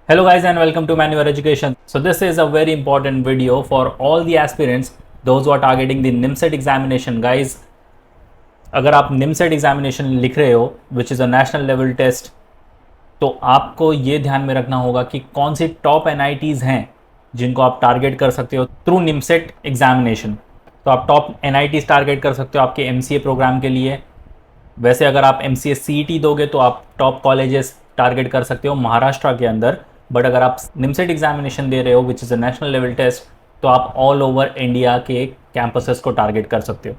Hello guys and welcome to Manual Education. So this is a very important video for all the aspirants, those who are targeting the NIMSET examination. Guys, अगर आप NIMSET examination लिख रहे हो which is a national level test, तो आपको ये ध्यान में रखना होगा कि कौन सी टॉप NITs हैं जिनको आप टारगेट कर सकते हो थ्रू NIMSET एग्जामिनेशन। तो आप टॉप NITs टारगेट कर सकते हो आपके MCA प्रोग्राम के लिए। वैसे अगर आप MCA CET दोगे तो आप टॉप कॉलेजेस टारगेट कर सकते हो महाराष्ट्र के अंदर, बट अगर आप NIMSET एग्जामिनेशन दे रहे हो which is a national level test, तो आप ऑल ओवर इंडिया के कैंपसेस को टारगेट कर सकते हो।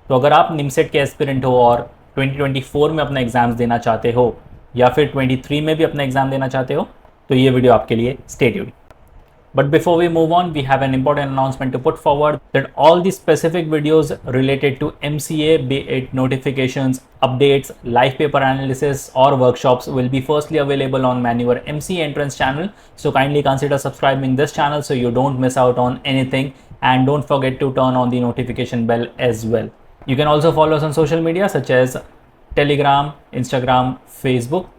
तो अगर आप NIMSET के एस्पिरेंट हो और 2024 में अपना एग्ज़ाम्स देना चाहते हो या फिर 23 में भी अपना एग्ज़ाम देना चाहते हो, तो ये वीडियो आपके लिए stay tuned. But before we move on, we have an important announcement to put forward that all the specific videos related to MCA, be it notifications, updates, live paper analysis or workshops will be firstly available on Manure MCA entrance channel. So kindly consider subscribing this channel so you don't miss out on anything, and don't forget to turn on the notification bell as well. You can also follow us on social media such as Telegram, Instagram, Facebook.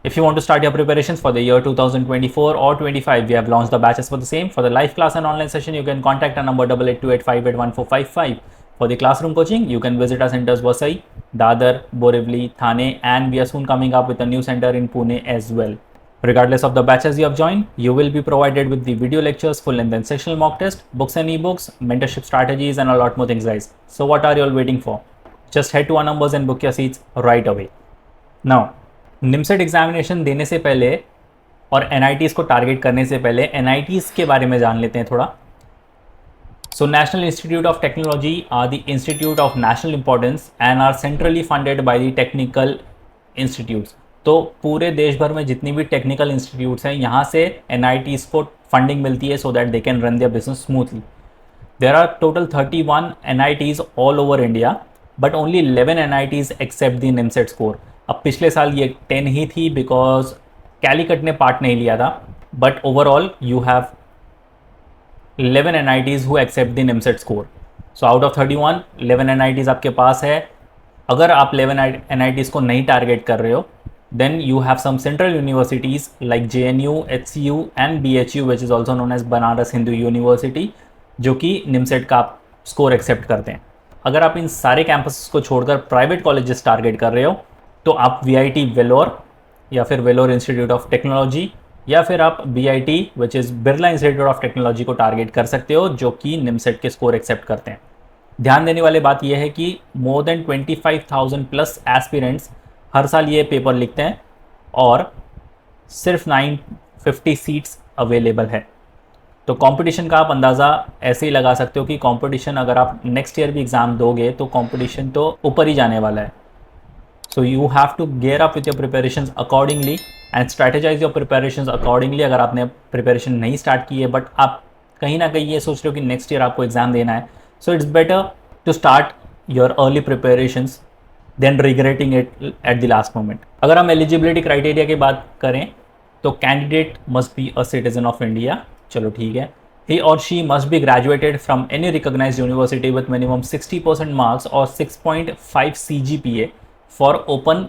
If you want to start your preparations for the year 2024 or 25, we have launched the batches for the same. For the live class and online session, you can contact our number 8828581455. For the classroom coaching, you can visit our centers Vasai, Dadar, Borivali, Thane, and we are soon coming up with a new center in Pune as well. Regardless of the batches you have joined, you will be provided with the video lectures, full length and sectional mock test, books and ebooks, mentorship strategies, and a lot more things, guys. So what are you all waiting for? Just head to our numbers and book your seats right away. Now, NIMSET examination देने से पहले और NITs को target करने से पहले NITs के बारे में जान लेते हैं थोड़ा। So national institute of technology are the institute of national importance and are centrally funded by the technical institutes. तो पूरे देश भर में जितनी भी टेक्निकल इंस्टीट्यूट्स हैं यहाँ से NITs को फंडिंग मिलती है so that they can run their business smoothly. There are total 31 NITs all over India, but only 11 NITs accept the NIMSET score. अब पिछले साल ये 10 ही थी बिकॉज कैलिकट ने पार्ट नहीं लिया था, but overall you have 11 NITs who accept the NIMSET score. So out of 31, 11 NITs आपके पास है। अगर आप 11 NITs को नहीं टारगेट कर रहे हो, then you have some central universities like JNU, HCU and BHU which is also known as Banaras Hindu university, जो कि NIMSET का स्कोर एक्सेप्ट करते हैं। अगर आप इन सारे कैंपस को छोड़कर प्राइवेट कॉलेजेस टारगेट कर रहे हो, तो आप VIT वेलोर या फिर वेलोर इंस्टीट्यूट ऑफ टेक्नोलॉजी या फिर आप BIT which is Birla institute of technology को टारगेट कर सकते हो, जो कि NIMSET के स्कोर एक्सेप्ट करते हैं। ध्यान देने वाली बात यह है कि मोर देन 25,000 प्लस एस्पिरेंट्स हर साल ये पेपर लिखते हैं और सिर्फ 950 सीट्स अवेलेबल है। तो कंपटीशन का आप अंदाज़ा ऐसे ही लगा सकते हो कि कंपटीशन, अगर आप नेक्स्ट ईयर भी एग्ज़ाम दोगे तो कंपटीशन तो ऊपर ही जाने वाला है। So you have to gear up with your preparations accordingly and strategize your preparations accordingly। अगर आपने प्रिपरेशन नहीं स्टार्ट की है बट आप कहीं ना कहीं ये सोच रहे हो कि नेक्स्ट ईयर आपको एग्ज़ाम देना है, so it's better to start your early preparations then regretting it at the last moment. अगर हम एलिजिबिलिटी क्राइटेरिया की बात करें तो candidate must be a citizen of India, चलो ठीक है। He or she must be graduated from any recognized university with minimum 60% marks or 6.5 CGPA for open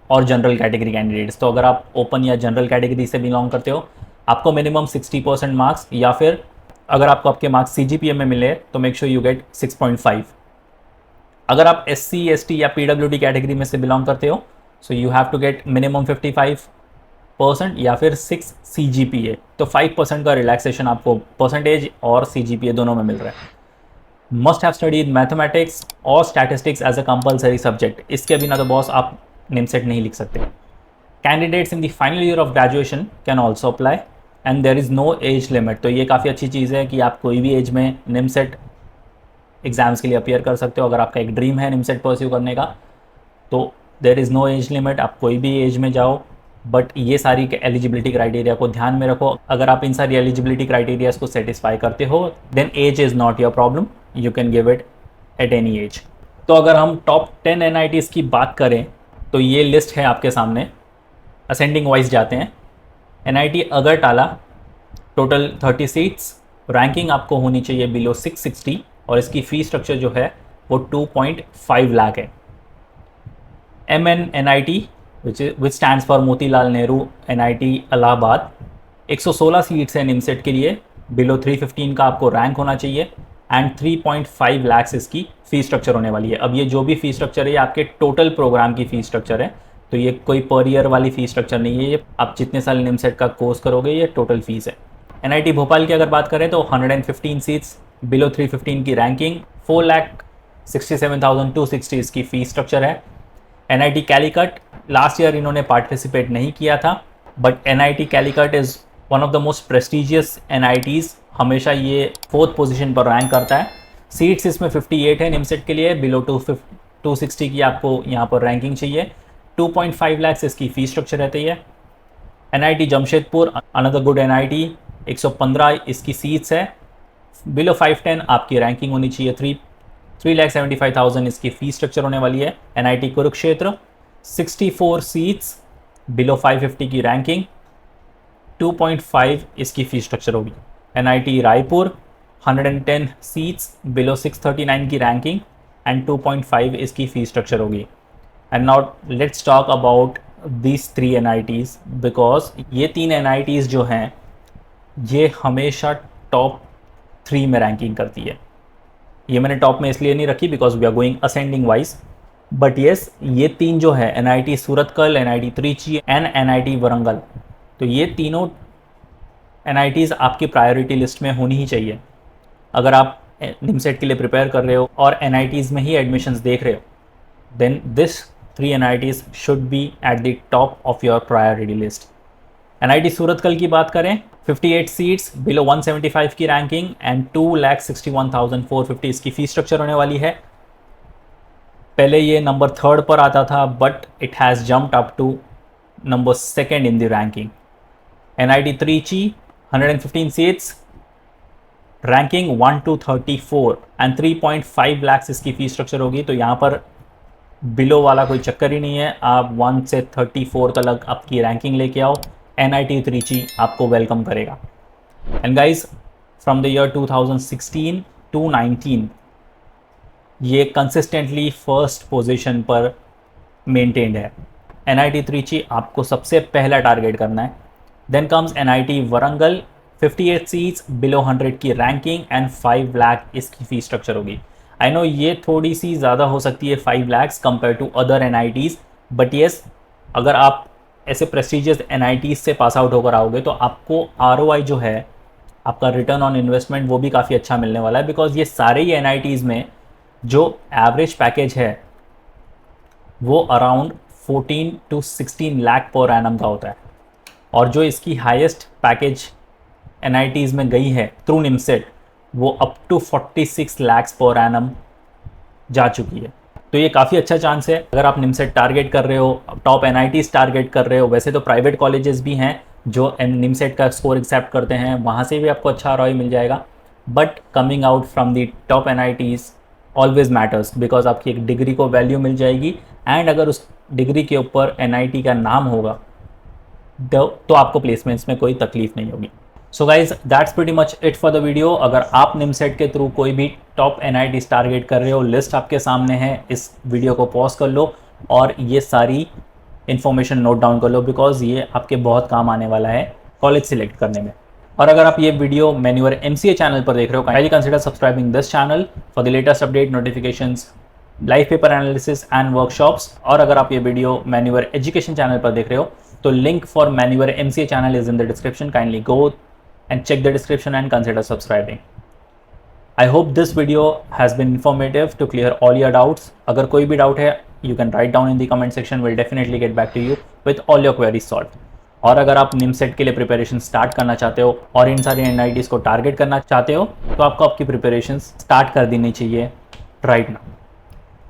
और जनरल कैटेगरी कैंडिडेट्स। तो अगर आप ओपन या जनरल कैटेगरी से बिलोंग करते हो, आपको मिनिमम 60% मार्क्स, या फिर अगर आपको आपके मार्क्स CGPA में मिले तो मेक श्योर यू गेट 6.5। अगर आप SC ST या PWD कैटेगरी में से बिलोंग करते हो, so you have to get minimum 55% या फिर 6 CGPA। तो 5% का रिलैक्सेशन आपको परसेंटेज और CGPA दोनों में मिल रहा है। मस्ट हैव स्टडीड मैथमेटिक्स और statistics as a compulsory subject. इसके बिना तो बॉस आप NIMSET नहीं लिख सकते। Candidates in the final year of graduation can also apply and there is no age limit. तो ये काफ़ी अच्छी चीज़ है कि आप कोई भी एज में NIMSET एग्ज़ाम्स के लिए अपियर कर सकते हो। अगर आपका एक ड्रीम है NIMSEट परस्यू करने का, तो there is no age limit, आप कोई भी एज में जाओ। बट ये सारी एलिजिबिलिटी क्राइटेरिया को ध्यान में रखो। अगर आप इन सारी एलिजिबिलिटी क्राइटेरियाज को सेटिस्फाई करते हो, then age is not your problem, you can give it at any age. तो अगर हम टॉप 10 NITs की बात करें तो ये लिस्ट है आपके सामने, असेंडिंग वाइज जाते हैं। NIT अगरटाला, टोटल 30 सीट्स, रैंकिंग आपको होनी चाहिए बिलो 660 और इसकी फ़ी स्ट्रक्चर जो है वो 2.5 लाख है। MN NIT which stands for Motilal Nehru NIT Allahabad. 116 seats हैं निमसेट के लिए, बिलो 315 का आपको रैंक होना चाहिए एंड 3.5 लाख इसकी फ़ीस स्ट्रक्चर होने वाली है। अब ये जो भी फ़ीस स्ट्रक्चर है ये आपके टोटल प्रोग्राम की फ़ीस स्ट्रक्चर है, तो ये कोई पर ईयर वाली फ़ीस स्ट्रक्चर नहीं है, ये आप जितने साल निमसेट का कोर्स करोगे ये टोटल फ़ीस है। NIT भोपाल की अगर बात करें तो 115 सीट्स, बिलो 315 की रैंकिंग, 4,67,260 इसकी फ़ीस स्ट्रक्चर है। NIT कैलीकट लास्ट ईयर इन्होंने पार्टिसिपेट नहीं किया था, but NIT Calicut is one of the most prestigious NITs, हमेशा ये 4th पोजीशन पर रैंक करता है। सीट्स इसमें 58 है निमसेट के लिए, बिलो 260 की आपको यहाँ पर रैंकिंग चाहिए। 2.5 लाख इसकी फ़ीस स्ट्रक्चर रहती है। NIT Jamshedpur, another good NIT, 115 इसकी सीट्स है, बिलो 510 आपकी रैंकिंग होनी चाहिए। 3,75,000 इसकी फ़ीस स्ट्रक्चर होने वाली है। NIT कुरुक्षेत्र, 64 सीट्स, बिलो 550 की रैंकिंग, 2.5 इसकी फ़ीस स्ट्रक्चर होगी। NIT रायपुर, 110 सीट्स, बिलो 639 की रैंकिंग एंड 2.5 इसकी फ़ीस स्ट्रक्चर होगी। And now let's talk about these 3 NITs, because ये 3 NITs जो हैं ये हमेशा टॉप 3 में रैंकिंग करती है। ये मैंने टॉप में इसलिए नहीं रखी because we are going ascending wise, but yes ये 3 जो है NIT Surathkal, NIT Trichy and NIT Warangal, तो ये तीनों NITs आपकी प्रायोरिटी लिस्ट में होनी ही चाहिए। अगर आप निमसेट के लिए प्रिपेयर कर रहे हो और NITs में ही एडमिशन्स देख रहे हो, then this 3 NITs should be at the top of your priority list. NIT Surathkal की बात करें, 58 सीट्स, बिलो 175 की रैंकिंग एंड 2,61,450 इसकी फ़ीस स्ट्रक्चर होने वाली है। पहले ये नंबर 3rd पर आता था, but it has jumped up to number 2nd in the ranking. NIT Trichy, 115 seats, ranking 1 to 34 and 3.5 lakh इसकी फ़ीस स्ट्रक्चर होगी। तो यहाँ पर बिलो वाला कोई चक्कर ही नहीं है, आप 1 से 34 तक आपकी रैंकिंग लेके आओ, NIT त्रिची आपको वेलकम करेगा। And guys from the year 2016 to 19 ये कंसिस्टेंटली फर्स्ट पोजीशन पर मेंटेन्ड है। NIT त्रिची आपको सबसे पहला टारगेट करना है। Then comes NIT Warangal, 58 seats, below 100 की रैंकिंग एंड 5 लाख इसकी फ़ीस स्ट्रक्चर होगी। आई नो ये थोड़ी सी ज़्यादा हो सकती है 5 lakhs compare to other NITs, but yes अगर आप ऐसे प्रेस्टिजियस NITs से पास आउट होकर आओगे तो आपको ROI जो है, आपका रिटर्न ऑन इन्वेस्टमेंट, वो भी काफ़ी अच्छा मिलने वाला है। बिकॉज ये सारे ही NITs में जो एवरेज पैकेज है वो around 14 to 16 lakh per annum का होता है, और जो इसकी हाईएस्ट पैकेज NITs में गई है थ्रू निमसेट वो up to 46 lakh per annum जा चुकी है। तो ये काफ़ी अच्छा चांस है अगर आप निमसेट टारगेट कर रहे हो, टॉप NITs टारगेट कर रहे हो। वैसे तो प्राइवेट कॉलेजेस भी हैं जो निमसेट का स्कोर एक्सेप्ट करते हैं, वहाँ से भी आपको अच्छा ROI मिल जाएगा, but coming out from the top NITs always matters, because आपकी एक डिग्री को वैल्यू मिल जाएगी एंड अगर उस डिग्री के ऊपर NIT का नाम होगा तो आपको प्लेसमेंट्स में कोई तकलीफ नहीं होगी। So guys that's pretty much it for the video. अगर आप निमसेट के थ्रू कोई भी टॉप NITs टारगेट कर रहे हो, लिस्ट आपके सामने है, इस वीडियो को पॉज कर लो और ये सारी इन्फॉर्मेशन नोट डाउन कर लो, बिकॉज ये आपके बहुत काम आने वाला है कॉलेज सिलेक्ट करने में। और अगर आप ये वीडियो मैन्यूअर MCA चैनल पर देख रहे हो, kindly consider subscribing this channel for the latest update, notifications, live paper analysis and workshops. और अगर आप ये वीडियो मैन्यूअर एजुकेशन चैनल पर देख रहे हो तो link for manure MCA channel is in the description, kindly go and check the description and consider subscribing. I hope this video has been informative to clear all your doubts. अगर कोई भी doubt है you can write down in the comment section, we'll definitely get back to you with all your queries solved. और अगर आप निमसेट के लिए preparation start करना चाहते हो और इन सारे NITs को टारगेट करना चाहते हो तो आपको आपकी प्रिपरेशन स्टार्ट कर देनी चाहिए right now.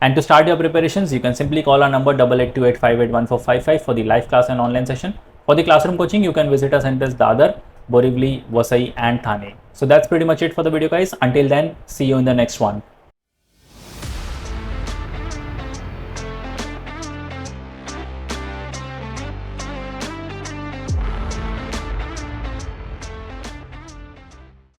And to start your preparations, you can simply call our number 8828581455 for the live class and online session. For the classroom coaching, you can visit our centers Dadar, Borivali, Vasai and Thane. So that's pretty much it for the video guys. Until then, see you in the next one.